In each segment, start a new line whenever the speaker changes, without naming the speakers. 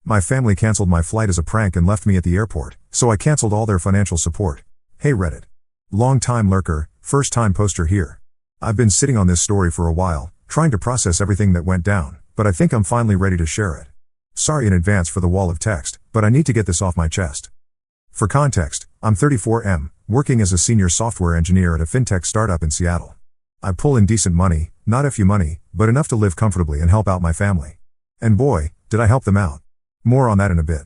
My family canceled my flight as a prank and left me at the airport, so I canceled all their financial support. Hey Reddit. Long time lurker, first time poster here. I've been sitting on this story for a while, trying to process everything that went down, but I think I'm finally ready to share it. Sorry in advance for the wall of text, but I need to get this off my chest. For context, I'm 34M, working as a senior software engineer at a fintech startup in Seattle. I pull in decent money, not FU money, but enough to live comfortably and help out my family. And boy, did I help them out. More on that in a bit.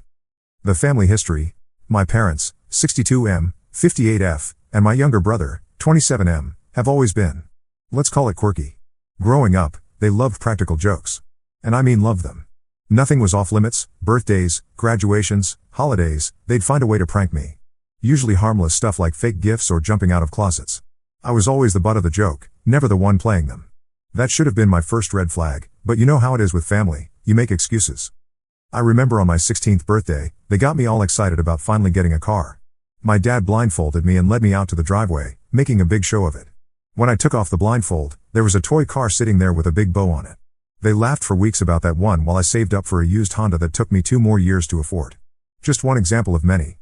The family history: my parents, 62M, 58F, and my younger brother, 27M, have always been, let's call it quirky. Growing up, they loved practical jokes. And I mean loved them. Nothing was off limits: birthdays, graduations, holidays, they'd find a way to prank me. Usually harmless stuff like fake gifts or jumping out of closets. I was always the butt of the joke, never the one playing them. That should have been my first red flag, but you know how it is with family, you make excuses. I remember on my 16th birthday, they got me all excited about finally getting a car. My dad blindfolded me and led me out to the driveway, making a big show of it. When I took off the blindfold, there was a toy car sitting there with a big bow on it. They laughed for weeks about that one while I saved up for a used Honda that took me 2 more years to afford. Just one example of many.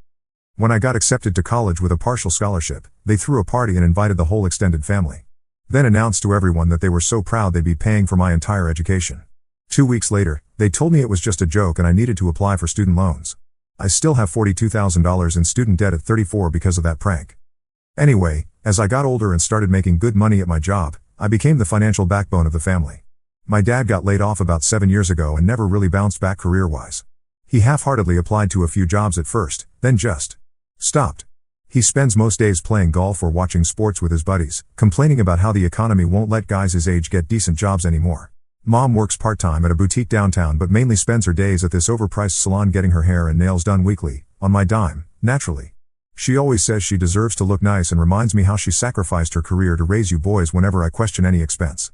When I got accepted to college with a partial scholarship, they threw a party and invited the whole extended family. Then announced to everyone that they were so proud they'd be paying for my entire education. 2 weeks later, they told me it was just a joke and I needed to apply for student loans. I still have $42,000 in student debt at 34 because of that prank. Anyway, as I got older and started making good money at my job, I became the financial backbone of the family. My dad got laid off about 7 years ago and never really bounced back career-wise. He half-heartedly applied to a few jobs at first, then just stopped. He spends most days playing golf or watching sports with his buddies, complaining about how the economy won't let guys his age get decent jobs anymore. Mom works part-time at a boutique downtown but mainly spends her days at this overpriced salon getting her hair and nails done weekly, on my dime, naturally. She always says she deserves to look nice and reminds me how she sacrificed her career to raise you boys whenever I question any expense.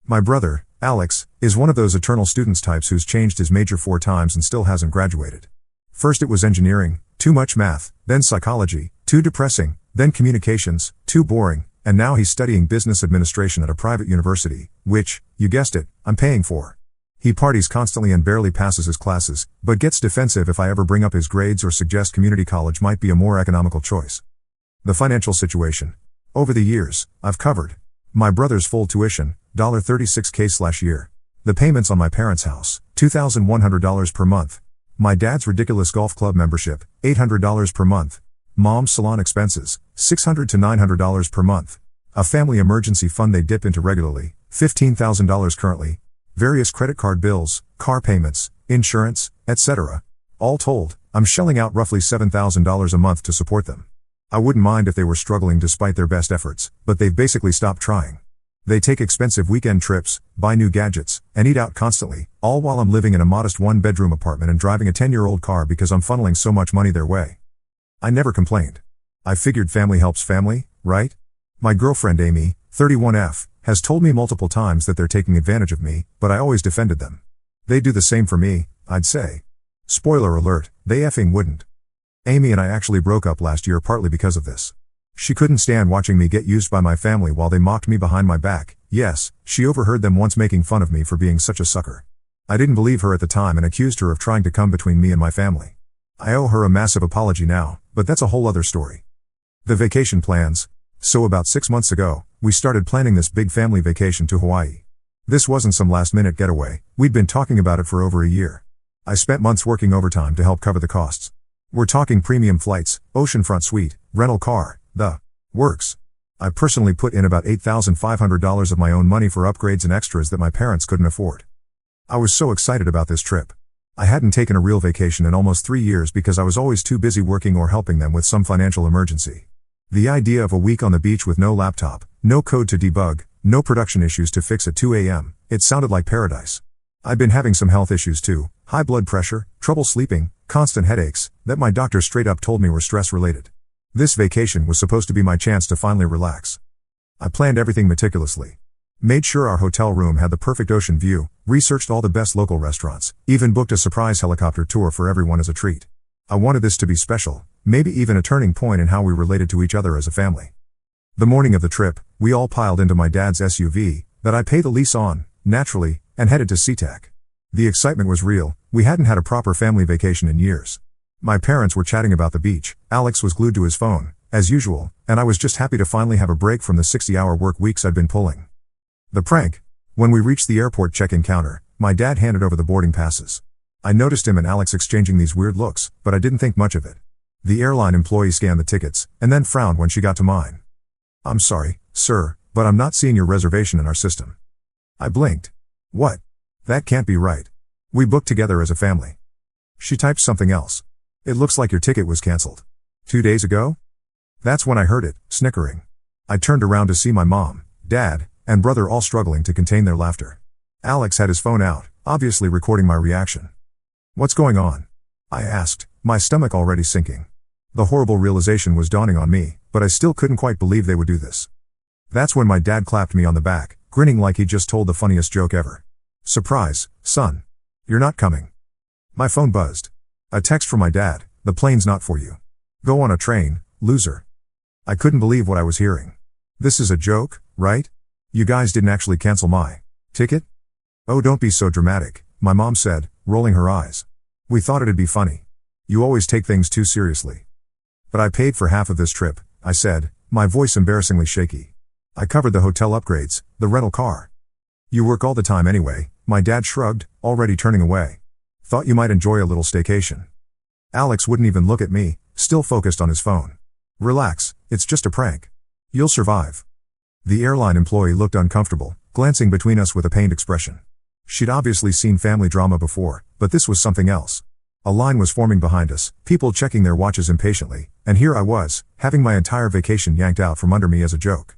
My brother, Alex, is one of those eternal students types who's changed his major 4 times and still hasn't graduated. First it was engineering, too much math, then psychology, too depressing, then communications, too boring, and now he's studying business administration at a private university, which, you guessed it, I'm paying for. He parties constantly and barely passes his classes, but gets defensive if I ever bring up his grades or suggest community college might be a more economical choice. The financial situation. Over the years, I've covered my brother's full tuition, $36K/year. The payments on my parents' house, $2,100 per month. My dad's ridiculous golf club membership, $800 per month. Mom's salon expenses, $600 to $900 per month. A family emergency fund they dip into regularly, $15,000 currently. Various credit card bills, car payments, insurance, etc. All told, I'm shelling out roughly $7,000 a month to support them. I wouldn't mind if they were struggling despite their best efforts, but they've basically stopped trying. They take expensive weekend trips, buy new gadgets, and eat out constantly, all while I'm living in a modest 1-bedroom apartment and driving a 10-year-old car because I'm funneling so much money their way. I never complained. I figured family helps family, right? My girlfriend Amy, 31F, has told me multiple times that they're taking advantage of me, but I always defended them. They do the same for me, I'd say. Spoiler alert, they effing wouldn't. Amy and I actually broke up last year partly because of this. She couldn't stand watching me get used by my family while they mocked me behind my back. Yes, she overheard them once making fun of me for being such a sucker. I didn't believe her at the time and accused her of trying to come between me and my family. I owe her a massive apology now, but that's a whole other story. The vacation plans. So about 6 months ago, we started planning this big family vacation to Hawaii. This wasn't some last-minute getaway, we'd been talking about it for over a year. I spent months working overtime to help cover the costs. We're talking premium flights, oceanfront suite, rental car, the works. I personally put in about $8,500 of my own money for upgrades and extras that my parents couldn't afford. I was so excited about this trip. I hadn't taken a real vacation in almost 3 years because I was always too busy working or helping them with some financial emergency. The idea of a week on the beach with no laptop, no code to debug, no production issues to fix at 2 a.m., it sounded like paradise. I'd been having some health issues too, high blood pressure, trouble sleeping, constant headaches, that my doctor straight up told me were stress-related. This vacation was supposed to be my chance to finally relax. I planned everything meticulously. Made sure our hotel room had the perfect ocean view, researched all the best local restaurants, even booked a surprise helicopter tour for everyone as a treat. I wanted this to be special, maybe even a turning point in how we related to each other as a family. The morning of the trip, we all piled into my dad's SUV, that I pay the lease on, naturally, and headed to SeaTac. The excitement was real. We hadn't had a proper family vacation in years. My parents were chatting about the beach, Alex was glued to his phone, as usual, and I was just happy to finally have a break from the 60-hour work weeks I'd been pulling. The prank. When we reached the airport check-in counter, my dad handed over the boarding passes. I noticed him and Alex exchanging these weird looks, but I didn't think much of it. The airline employee scanned the tickets, and then frowned when she got to mine. "I'm sorry, sir, but I'm not seeing your reservation in our system." I blinked. "What? That can't be right. We booked together as a family." She typed something else. "It looks like your ticket was cancelled. 2 days ago?" That's when I heard it, snickering. I turned around to see my mom, dad, and brother all struggling to contain their laughter. Alex had his phone out, obviously recording my reaction. "What's going on?" I asked, my stomach already sinking. The horrible realization was dawning on me, but I still couldn't quite believe they would do this. That's when my dad clapped me on the back, grinning like he'd just told the funniest joke ever. "Surprise, son. You're not coming." My phone buzzed. A text from my dad: "The plane's not for you. Go on a train, loser." I couldn't believe what I was hearing. "This is a joke, right? You guys didn't actually cancel my ticket?" "Oh, don't be so dramatic," my mom said, rolling her eyes. "We thought it'd be funny. You always take things too seriously." "But I paid for half of this trip," I said, my voice embarrassingly shaky. "I covered the hotel upgrades, the rental car." "You work all the time anyway," my dad shrugged, already turning away. "Thought you might enjoy a little staycation." Alex wouldn't even look at me, still focused on his phone. "Relax, it's just a prank. You'll survive." The airline employee looked uncomfortable, glancing between us with a pained expression. She'd obviously seen family drama before, but this was something else. A line was forming behind us, people checking their watches impatiently, and here I was, having my entire vacation yanked out from under me as a joke.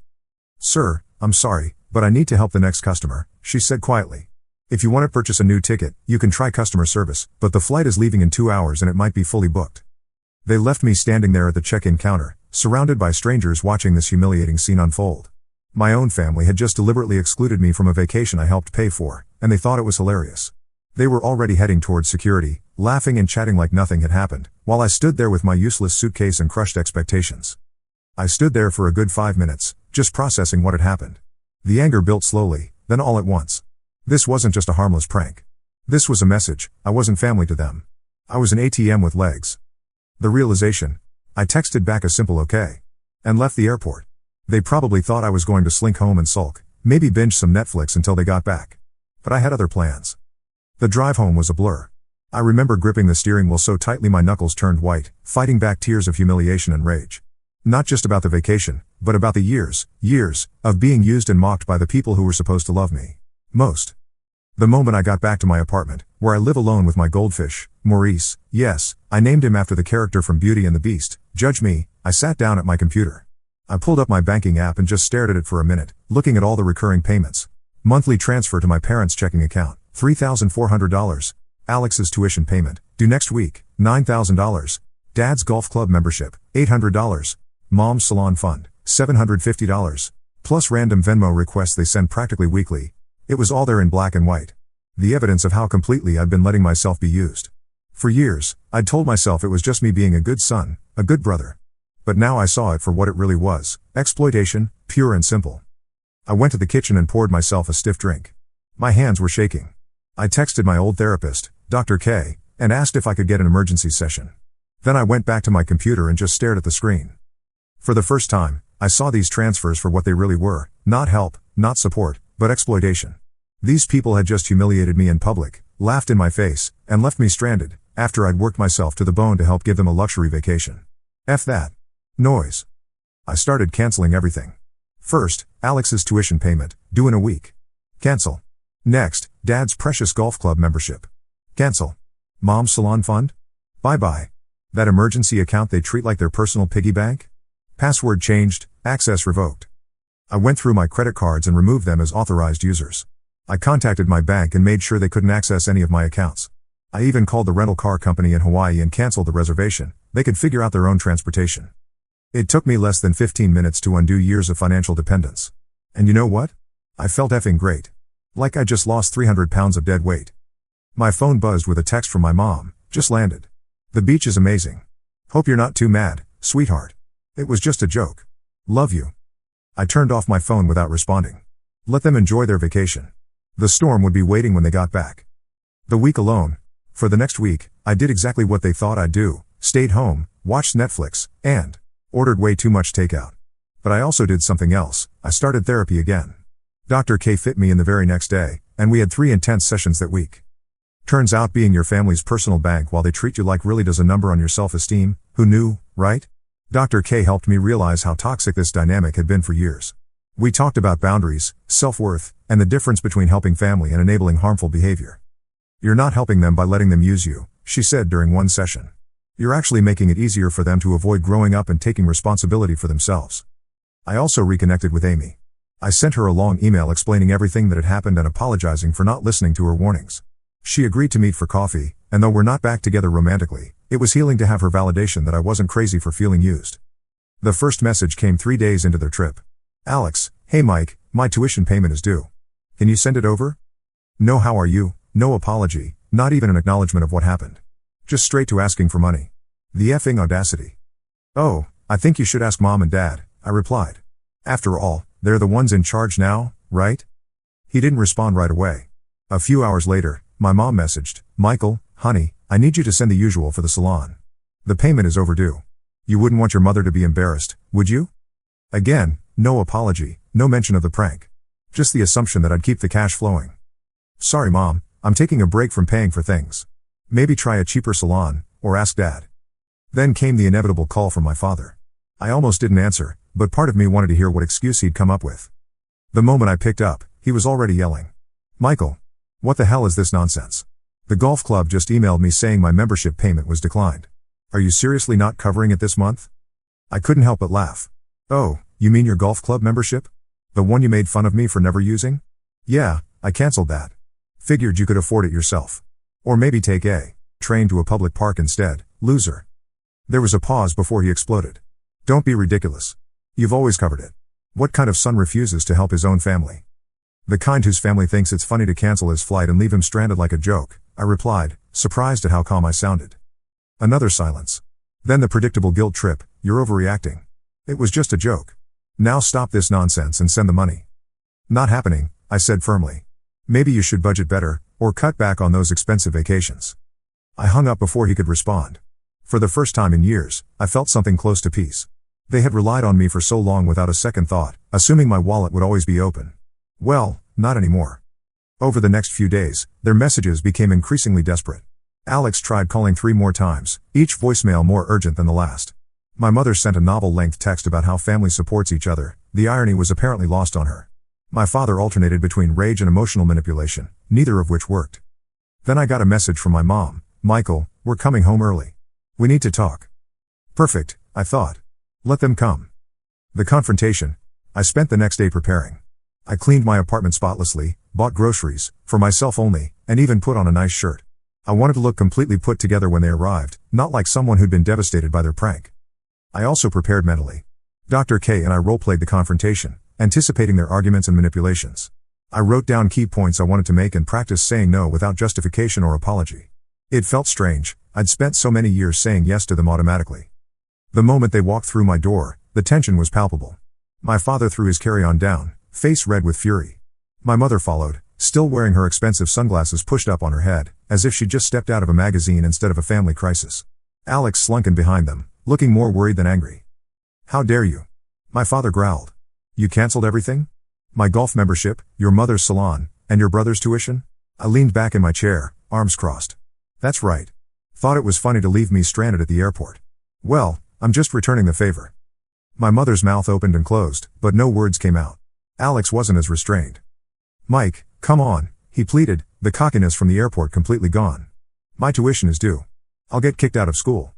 "Sir, I'm sorry, but I need to help the next customer," she said quietly. "If you want to purchase a new ticket, you can try customer service, but the flight is leaving in 2 hours and it might be fully booked." They left me standing there at the check-in counter, surrounded by strangers watching this humiliating scene unfold. My own family had just deliberately excluded me from a vacation I helped pay for, and they thought it was hilarious. They were already heading towards security, laughing and chatting like nothing had happened, while I stood there with my useless suitcase and crushed expectations. I stood there for a good 5 minutes, just processing what had happened. The anger built slowly, then all at once. This wasn't just a harmless prank. This was a message: I wasn't family to them. I was an ATM with legs. The realization. I texted back a simple okay. And left the airport. They probably thought I was going to slink home and sulk, maybe binge some Netflix until they got back. But I had other plans. The drive home was a blur. I remember gripping the steering wheel so tightly my knuckles turned white, fighting back tears of humiliation and rage. Not just about the vacation, but about the years, of being used and mocked by the people who were supposed to love me most. The moment I got back to my apartment, where I live alone with my goldfish, Maurice, yes, I named him after the character from Beauty and the Beast, judge me, I sat down at my computer. I pulled up my banking app and just stared at it for a minute, looking at all the recurring payments. Monthly transfer to my parents' checking account, $3,400. Alex's tuition payment, due next week, $9,000. Dad's golf club membership, $800. Mom's salon fund, $750. Plus random Venmo requests they send practically weekly. It was all there in black and white. The evidence of how completely I'd been letting myself be used. For years, I'd told myself it was just me being a good son, a good brother. But now I saw it for what it really was: exploitation, pure and simple. I went to the kitchen and poured myself a stiff drink. My hands were shaking. I texted my old therapist, Dr. K, and asked if I could get an emergency session. Then I went back to my computer and just stared at the screen. For the first time, I saw these transfers for what they really were: not help, not support, but exploitation. These people had just humiliated me in public, laughed in my face, and left me stranded, after I'd worked myself to the bone to help give them a luxury vacation. F that noise. I started canceling everything. First, Alex's tuition payment, due in a week. Cancel. Next, Dad's precious golf club membership. Cancel. Mom's salon fund? Bye-bye. That emergency account they treat like their personal piggy bank? Password changed, access revoked. I went through my credit cards and removed them as authorized users. I contacted my bank and made sure they couldn't access any of my accounts. I even called the rental car company in Hawaii and canceled the reservation. They could figure out their own transportation. It took me less than 15 minutes to undo years of financial dependence. And you know what? I felt effing great. Like I just lost 300 pounds of dead weight. My phone buzzed with a text from my mom: just landed. The beach is amazing. Hope you're not too mad, sweetheart. It was just a joke. Love you. I turned off my phone without responding. Let them enjoy their vacation. The storm would be waiting when they got back. The week alone. For the next week, I did exactly what they thought I'd do, stayed home, watched Netflix, and ordered way too much takeout. But I also did something else. I started therapy again. Dr. K fit me in the very next day, and we had 3 intense sessions that week. Turns out being your family's personal bank while they treat you like really does a number on your self-esteem. Who knew, right? Dr. K helped me realize how toxic this dynamic had been for years. We talked about boundaries, self-worth, and the difference between helping family and enabling harmful behavior. You're not helping them by letting them use you, she said during one session. You're actually making it easier for them to avoid growing up and taking responsibility for themselves. I also reconnected with Amy. I sent her a long email explaining everything that had happened and apologizing for not listening to her warnings. She agreed to meet for coffee, and though we're not back together romantically, it was healing to have her validation that I wasn't crazy for feeling used. The first message came 3 days into their trip. Alex, hey Mike, my tuition payment is due. Can you send it over? No, how are you? No apology, not even an acknowledgement of what happened. Just straight to asking for money. The effing audacity. Oh, I think you should ask mom and dad, I replied. After all, they're the ones in charge now, right? He didn't respond right away. A few hours later, my mom messaged, Michael, honey, I need you to send the usual for the salon. The payment is overdue. You wouldn't want your mother to be embarrassed, would you? Again, no apology, no mention of the prank. Just the assumption that I'd keep the cash flowing. Sorry mom, I'm taking a break from paying for things. Maybe try a cheaper salon, or ask dad. Then came the inevitable call from my father. I almost didn't answer, but part of me wanted to hear what excuse he'd come up with. The moment I picked up, he was already yelling. Michael, what the hell is this nonsense? The golf club just emailed me saying my membership payment was declined. Are you seriously not covering it this month? I couldn't help but laugh. Oh, you mean your golf club membership? The one you made fun of me for never using? Yeah, I canceled that. Figured you could afford it yourself. Or maybe take a train to a public park instead, loser. There was a pause before he exploded. Don't be ridiculous. You've always covered it. What kind of son refuses to help his own family? The kind whose family thinks it's funny to cancel his flight and leave him stranded like a joke, I replied, surprised at how calm I sounded. Another silence. Then the predictable guilt trip, you're overreacting. It was just a joke. Now stop this nonsense and send the money. Not happening, I said firmly. Maybe you should budget better, or cut back on those expensive vacations. I hung up before he could respond. For the first time in years, I felt something close to peace. They had relied on me for so long without a second thought, assuming my wallet would always be open. Well, not anymore. Over the next few days, their messages became increasingly desperate. Alex tried calling 3 more times, each voicemail more urgent than the last. My mother sent a novel-length text about how family supports each other. The irony was apparently lost on her. My father alternated between rage and emotional manipulation, neither of which worked. Then I got a message from my mom. Michael, we're coming home early. We need to talk. Perfect, I thought. Let them come. The confrontation. I spent the next day preparing. I cleaned my apartment spotlessly, bought groceries, for myself only, and even put on a nice shirt. I wanted to look completely put together when they arrived, not like someone who'd been devastated by their prank. I also prepared mentally. Dr. K and I role-played the confrontation, anticipating their arguments and manipulations. I wrote down key points I wanted to make and practiced saying no without justification or apology. It felt strange. I'd spent so many years saying yes to them automatically. The moment they walked through my door, the tension was palpable. My father threw his carry-on down, face red with fury. My mother followed, still wearing her expensive sunglasses pushed up on her head, as if she'd just stepped out of a magazine instead of a family crisis. Alex slunk in behind them, looking more worried than angry. How dare you? My father growled. You canceled everything? My golf membership, your mother's salon, and your brother's tuition? I leaned back in my chair, arms crossed. That's right. Thought it was funny to leave me stranded at the airport. Well, I'm just returning the favor. My mother's mouth opened and closed, but no words came out. Alex wasn't as restrained. Mike, come on, he pleaded, the cockiness from the airport completely gone. My tuition is due. I'll get kicked out of school.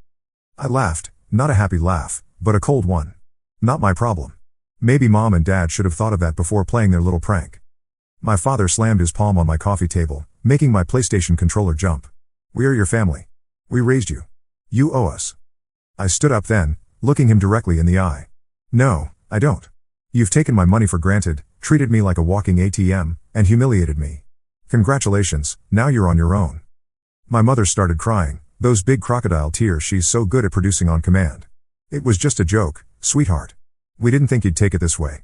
I laughed, not a happy laugh, but a cold one. Not my problem. Maybe mom and dad should have thought of that before playing their little prank. My father slammed his palm on my coffee table, making my PlayStation controller jump. We are your family. We raised you. You owe us. I stood up then, looking him directly in the eye. No, I don't. You've taken my money for granted, treated me like a walking ATM, and humiliated me. Congratulations, now you're on your own. My mother started crying, those big crocodile tears she's so good at producing on command. It was just a joke, sweetheart. We didn't think you'd take it this way.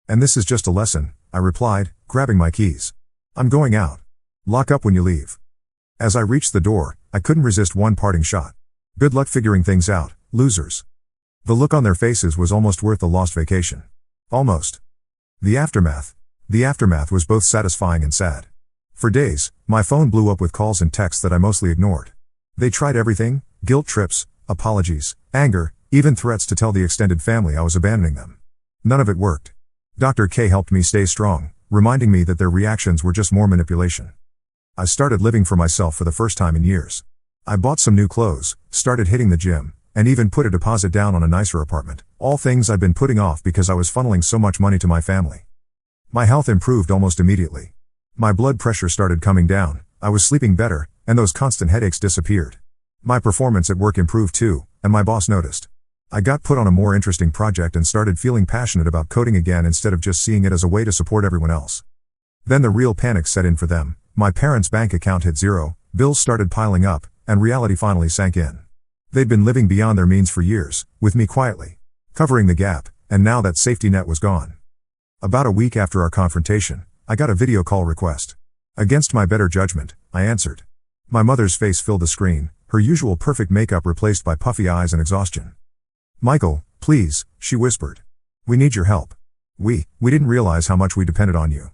And this is just a lesson, I replied, grabbing my keys. I'm going out. Lock up when you leave. As I reached the door, I couldn't resist one parting shot. Good luck figuring things out, losers. The look on their faces was almost worth the lost vacation. Almost. The aftermath. The aftermath was both satisfying and sad. For days, my phone blew up with calls and texts that I mostly ignored. They tried everything: guilt trips, apologies, anger, even threats to tell the extended family I was abandoning them. None of it worked. Dr. K helped me stay strong, reminding me that their reactions were just more manipulation. I started living for myself for the first time in years. I bought some new clothes, started hitting the gym, and even put a deposit down on a nicer apartment, all things I'd been putting off because I was funneling so much money to my family. My health improved almost immediately. My blood pressure started coming down, I was sleeping better, and those constant headaches disappeared. My performance at work improved too, and my boss noticed. I got put on a more interesting project and started feeling passionate about coding again instead of just seeing it as a way to support everyone else. Then the real panic set in for them. My parents' bank account hit zero, bills started piling up, and reality finally sank in. They'd been living beyond their means for years, with me quietly covering the gap, and now that safety net was gone. About a week after our confrontation, I got a video call request. Against my better judgment, I answered. My mother's face filled the screen, her usual perfect makeup replaced by puffy eyes and exhaustion. "Michael, please," she whispered. "We need your help. We didn't realize how much we depended on you."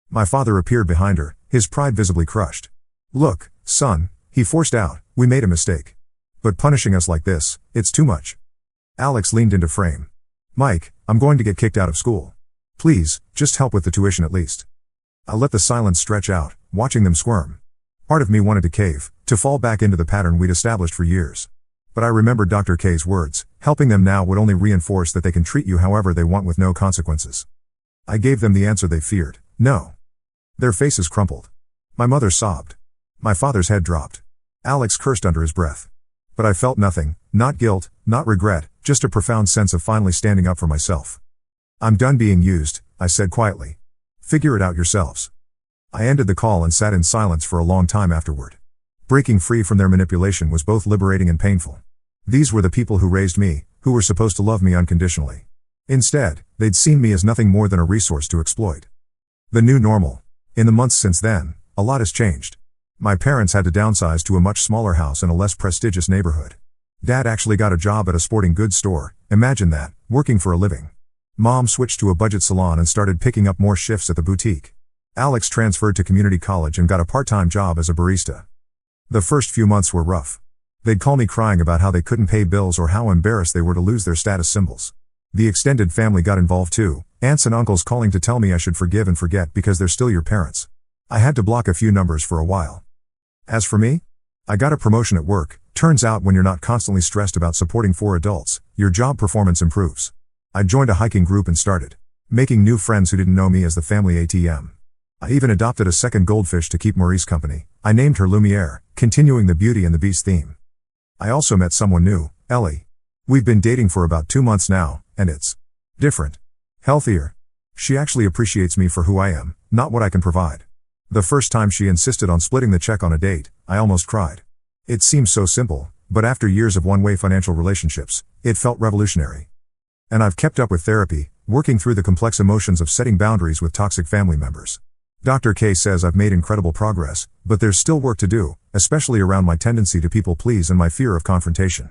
My father appeared behind her, his pride visibly crushed. "Look, son," he forced out, "we made a mistake. But punishing us like this, it's too much." Alex leaned into frame. "Mike, I'm going to get kicked out of school. Please, just help with the tuition at least." I let the silence stretch out, watching them squirm. Part of me wanted to cave, to fall back into the pattern we'd established for years. But I remembered Dr. K's words: helping them now would only reinforce that they can treat you however they want with no consequences. I gave them the answer they feared: no. Their faces crumpled. My mother sobbed. My father's head dropped. Alex cursed under his breath. But I felt nothing, not guilt, not regret, just a profound sense of finally standing up for myself. "I'm done being used," I said quietly. "Figure it out yourselves." I ended the call and sat in silence for a long time afterward. Breaking free from their manipulation was both liberating and painful. These were the people who raised me, who were supposed to love me unconditionally. Instead, they'd seen me as nothing more than a resource to exploit. The new normal. In the months since then, a lot has changed. My parents had to downsize to a much smaller house in a less prestigious neighborhood. Dad actually got a job at a sporting goods store, imagine that, working for a living. Mom switched to a budget salon and started picking up more shifts at the boutique. Alex transferred to community college and got a part-time job as a barista. The first few months were rough. They'd call me crying about how they couldn't pay bills or how embarrassed they were to lose their status symbols. The extended family got involved too, aunts and uncles calling to tell me I should forgive and forget because they're still your parents. I had to block a few numbers for a while. As for me, I got a promotion at work. Turns out when you're not constantly stressed about supporting 4 adults, your job performance improves. I joined a hiking group and started making new friends who didn't know me as the family ATM. I even adopted a second goldfish to keep Maurice company. I named her Lumiere, continuing the Beauty and the Beast theme. I also met someone new, Ellie. We've been dating for about 2 months now, and it's different. Healthier. She actually appreciates me for who I am, not what I can provide. The first time she insisted on splitting the check on a date, I almost cried. It seems so simple, but after years of one-way financial relationships, it felt revolutionary. And I've kept up with therapy, working through the complex emotions of setting boundaries with toxic family members. Dr. K says I've made incredible progress, but there's still work to do, especially around my tendency to people please and my fear of confrontation.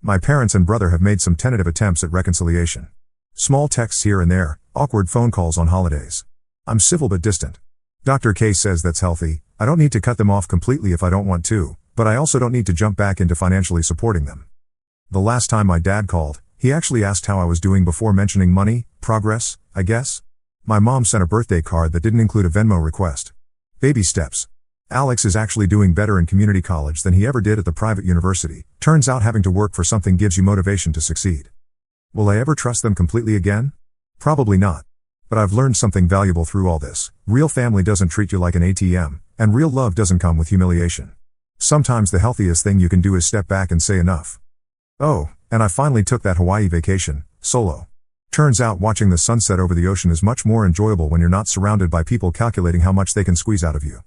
My parents and brother have made some tentative attempts at reconciliation. Small texts here and there, awkward phone calls on holidays. I'm civil but distant. Dr. K says that's healthy. I don't need to cut them off completely if I don't want to, but I also don't need to jump back into financially supporting them. The last time my dad called, he actually asked how I was doing before mentioning money, progress, I guess. My mom sent a birthday card that didn't include a Venmo request. Baby steps. Alex is actually doing better in community college than he ever did at the private university. Turns out having to work for something gives you motivation to succeed. Will I ever trust them completely again? Probably not. But I've learned something valuable through all this. Real family doesn't treat you like an ATM, and real love doesn't come with humiliation. Sometimes the healthiest thing you can do is step back and say enough. Oh, and I finally took that Hawaii vacation, solo. Turns out watching the sunset over the ocean is much more enjoyable when you're not surrounded by people calculating how much they can squeeze out of you.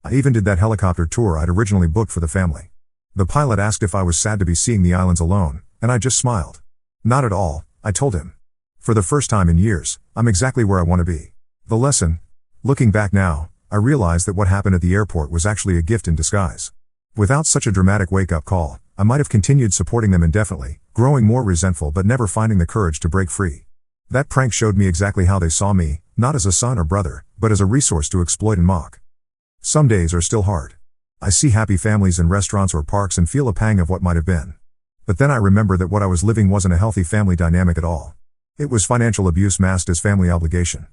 I even did that helicopter tour I'd originally booked for the family. The pilot asked if I was sad to be seeing the islands alone, and I just smiled. Not at all, I told him. For the first time in years, I'm exactly where I want to be. The lesson? Looking back now, I realized that what happened at the airport was actually a gift in disguise. Without such a dramatic wake-up call, I might have continued supporting them indefinitely, growing more resentful but never finding the courage to break free. That prank showed me exactly how they saw me, not as a son or brother, but as a resource to exploit and mock. Some days are still hard. I see happy families in restaurants or parks and feel a pang of what might have been. But then I remember that what I was living wasn't a healthy family dynamic at all. It was financial abuse masked as family obligation.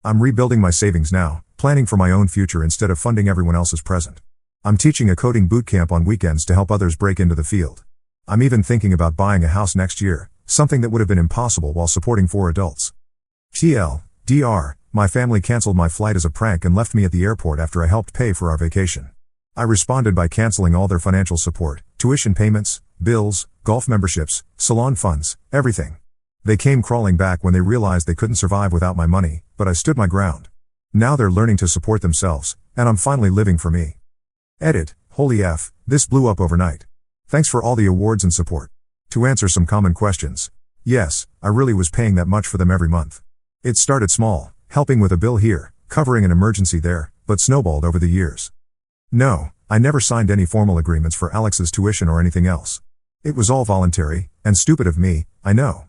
I'm rebuilding my savings now, planning for my own future instead of funding everyone else's present. I'm teaching a coding bootcamp on weekends to help others break into the field. I'm even thinking about buying a house next year, something that would have been impossible while supporting 4 adults. TLDR, my family canceled my flight as a prank and left me at the airport after I helped pay for our vacation. I responded by canceling all their financial support, tuition payments, bills, golf memberships, salon funds, everything. They came crawling back when they realized they couldn't survive without my money, but I stood my ground. Now they're learning to support themselves, and I'm finally living for me. Edit, holy F, this blew up overnight. Thanks for all the awards and support. To answer some common questions. Yes, I really was paying that much for them every month. It started small, helping with a bill here, covering an emergency there, but snowballed over the years. No, I never signed any formal agreements for Alex's tuition or anything else. It was all voluntary, and stupid of me, I know.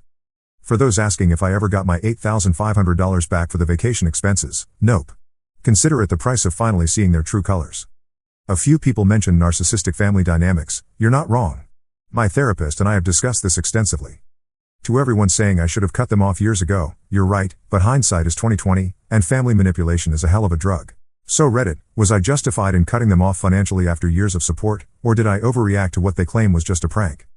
For those asking if I ever got my $8,500 back for the vacation expenses, nope. Consider it the price of finally seeing their true colors. A few people mention narcissistic family dynamics. You're not wrong. My therapist and I have discussed this extensively. To everyone saying I should have cut them off years ago, you're right, but hindsight is 20/20, and family manipulation is a hell of a drug. So Reddit, was I justified in cutting them off financially after years of support, or did I overreact to what they claim was just a prank?